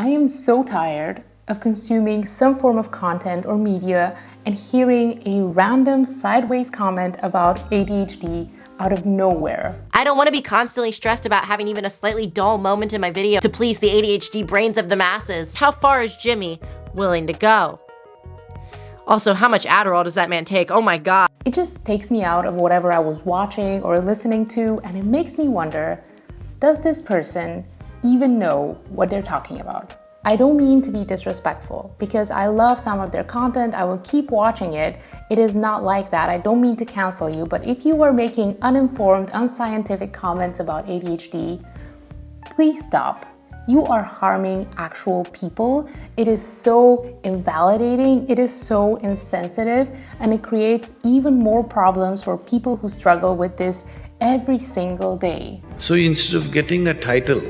I am so tired of consuming some form of content or media and hearing a random sideways comment about ADHD out of nowhere. I don't want to be constantly stressed about having even a slightly dull moment in my video to please the ADHD brains of the masses. How far is Jimmy willing to go? Also, how much Adderall does that man take? Oh my God. It just takes me out of whatever I was watching or listening to, and it makes me wonder, does this person even know what they're talking about? I don't mean to be disrespectful, because I love some of their content, I will keep watching it. It is not like that, I don't mean to cancel you, but if you are making uninformed, unscientific comments about ADHD, please stop. You are harming actual people. It is so invalidating, it is so insensitive, and it creates even more problems for people who struggle with this every single day. So instead of getting a title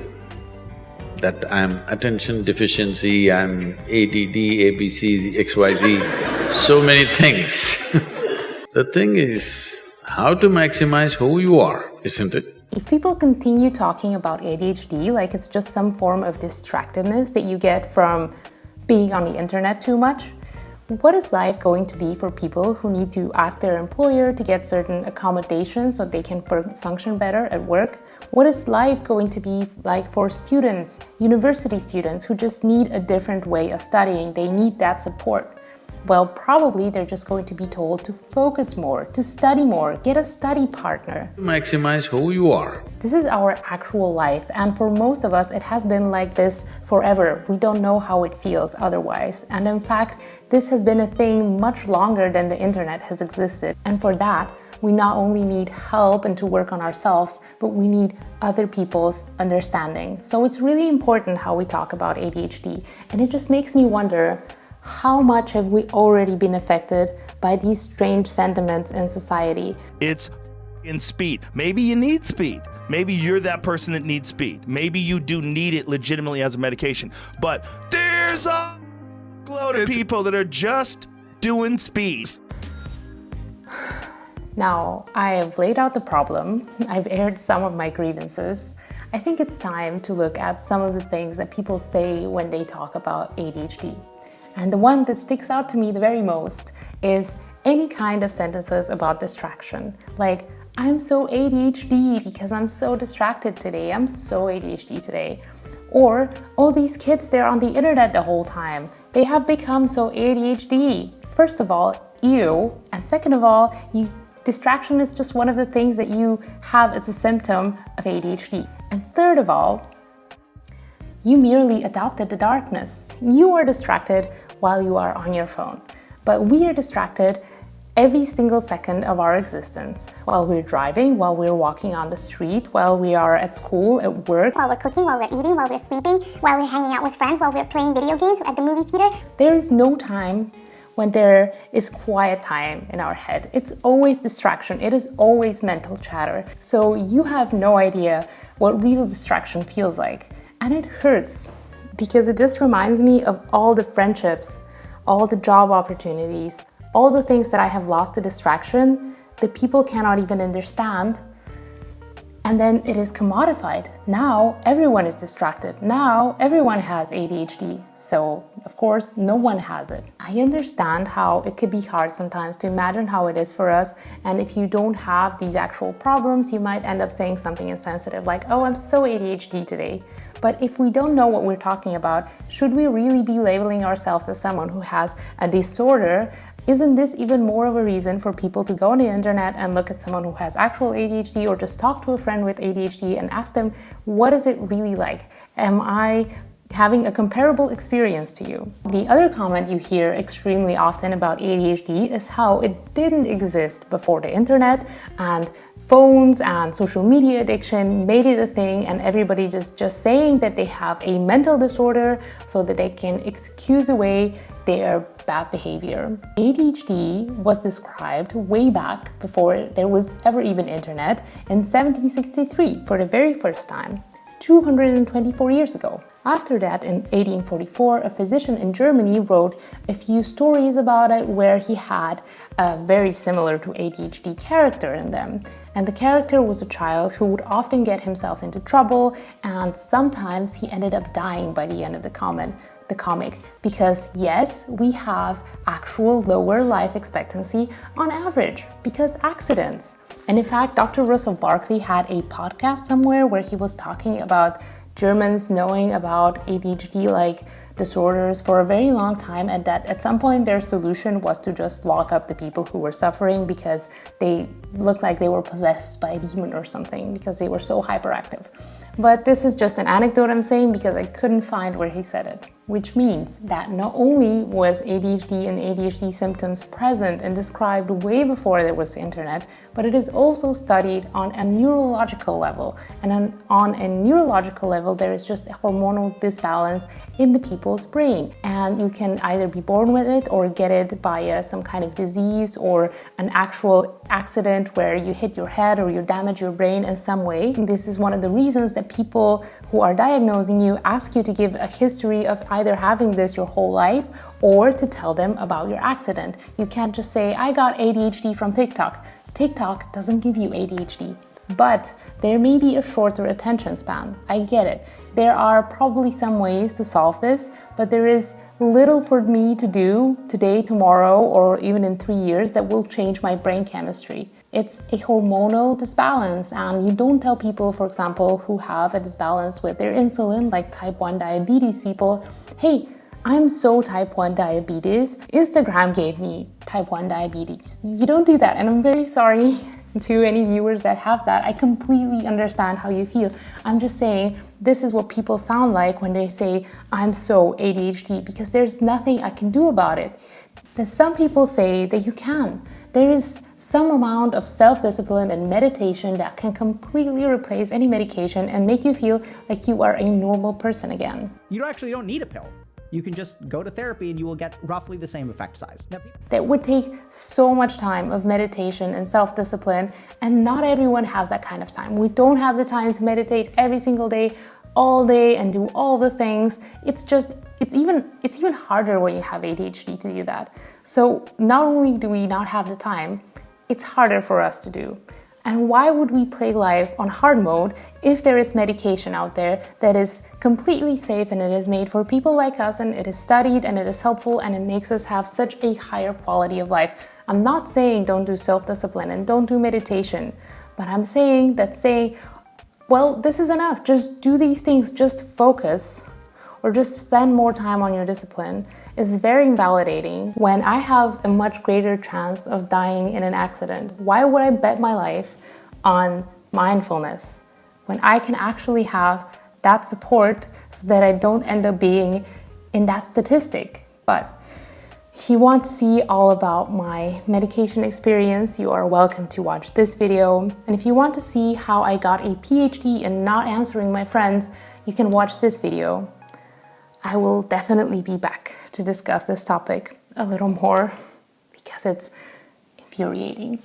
that I'm attention deficiency, I'm ADD, ABC, XYZ, so many things. The thing is, how to maximize who you are, isn't it? If people continue talking about ADHD like it's just some form of distractedness that you get from being on the internet too much, what is life going to be for people who need to ask their employer to get certain accommodations so they can function better at work? What is life going to be like for students, university students who just need a different way of studying? They need that support. Well, probably they're just going to be told to focus more, to study more, get a study partner. Maximize who you are. This is our actual life, and for most of us, it has been like this forever. We don't know how it feels otherwise. And in fact, this has been a thing much longer than the internet has existed. And for that, we not only need help and to work on ourselves, but we need other people's understanding. So it's really important how we talk about ADHD. And it just makes me wonder, how much have we already been affected by these strange sentiments in society? It's in speed. Maybe you need speed. Maybe you're that person that needs speed. Maybe you do need it legitimately as a medication. But there's a load of people that are just doing speed. Now, I have laid out the problem. I've aired some of my grievances. I think it's time to look at some of the things that people say when they talk about ADHD. And the one that sticks out to me the very most is any kind of sentences about distraction. Like, I'm so ADHD because I'm so distracted today. I'm so ADHD today. Or, oh, these kids, they're on the internet the whole time. They have become so ADHD. First of all, ew. And second of all, distraction is just one of the things that you have as a symptom of ADHD. And third of all, you merely adopted the darkness. You are distracted while you are on your phone. But we are distracted every single second of our existence. While we're driving, while we're walking on the street, while we are at school, at work. While we're cooking, while we're eating, while we're sleeping, while we're hanging out with friends, while we're playing video games at the movie theater. There is no time when there is quiet time in our head. It's always distraction. It is always mental chatter. So you have no idea what real distraction feels like. And it hurts because it just reminds me of all the friendships, all the job opportunities, all the things that I have lost to distraction that people cannot even understand. And then it is commodified. Now everyone is distracted. Now everyone has ADHD. So of course, no one has it. I understand how it could be hard sometimes to imagine how it is for us. And if you don't have these actual problems, you might end up saying something insensitive like, oh, I'm so ADHD today. But if we don't know what we're talking about, should we really be labeling ourselves as someone who has a disorder? Isn't this even more of a reason for people to go on the internet and look at someone who has actual ADHD, or just talk to a friend with ADHD and ask them, what is it really like? Am I having a comparable experience to you? The other comment you hear extremely often about ADHD is how it didn't exist before the internet, and phones and social media addiction made it a thing, and everybody just saying that they have a mental disorder so that they can excuse away their bad behavior. ADHD was described way back before there was ever even internet in 1763 for the very first time, 224 years ago. After that, in 1844, a physician in Germany wrote a few stories about it where he had a very similar to ADHD character in them. And the character was a child who would often get himself into trouble, and sometimes he ended up dying by the end of the comic, because yes, we have actual lower life expectancy on average because accidents. And in fact, Dr. Russell Barkley had a podcast somewhere where he was talking about Germans knowing about ADHD-like disorders for a very long time, and that at some point their solution was to just lock up the people who were suffering because they looked like they were possessed by a demon or something because they were so hyperactive. But this is just an anecdote I'm saying because I couldn't find where he said it. Which means that not only was ADHD and ADHD symptoms present and described way before there was the internet, but it is also studied on a neurological level. And on a neurological level, there is just a hormonal disbalance in the people's brain. And you can either be born with it or get it by some kind of disease or an actual accident where you hit your head or you damage your brain in some way. And this is one of the reasons that people who are diagnosing you ask you to give a history of either having this your whole life or to tell them about your accident. You can't just say, I got ADHD from TikTok. TikTok doesn't give you ADHD, but there may be a shorter attention span. I get it. There are probably some ways to solve this, but there is little for me to do today, tomorrow, or even in 3 years that will change my brain chemistry. It's a hormonal disbalance, and you don't tell people, for example, who have a disbalance with their insulin, like type 1 diabetes people, hey, I'm so type 1 diabetes. Instagram gave me type 1 diabetes. You don't do that, and I'm very sorry to any viewers that have that. I completely understand how you feel. I'm just saying this is what people sound like when they say, I'm so ADHD, because there's nothing I can do about it. But some people say that you can. There is some amount of self-discipline and meditation that can completely replace any medication and make you feel like you are a normal person again. You actually don't need a pill. You can just go to therapy and you will get roughly the same effect size. That would take so much time of meditation and self-discipline, and not everyone has that kind of time. We don't have the time to meditate every single day, all day, and do all the things. It's even harder when you have ADHD to do that. So not only do we not have the time, it's harder for us to do. And why would we play life on hard mode if there is medication out there that is completely safe and it is made for people like us and it is studied and it is helpful and it makes us have such a higher quality of life? I'm not saying don't do self-discipline and don't do meditation, but I'm saying that well, this is enough. Just do these things, just focus or just spend more time on your discipline is very invalidating when I have a much greater chance of dying in an accident. Why would I bet my life on mindfulness when I can actually have that support so that I don't end up being in that statistic? But if you want to see all about my medication experience, you are welcome to watch this video. And if you want to see how I got a PhD in not answering my friends, you can watch this video. I will definitely be back to discuss this topic a little more because it's infuriating.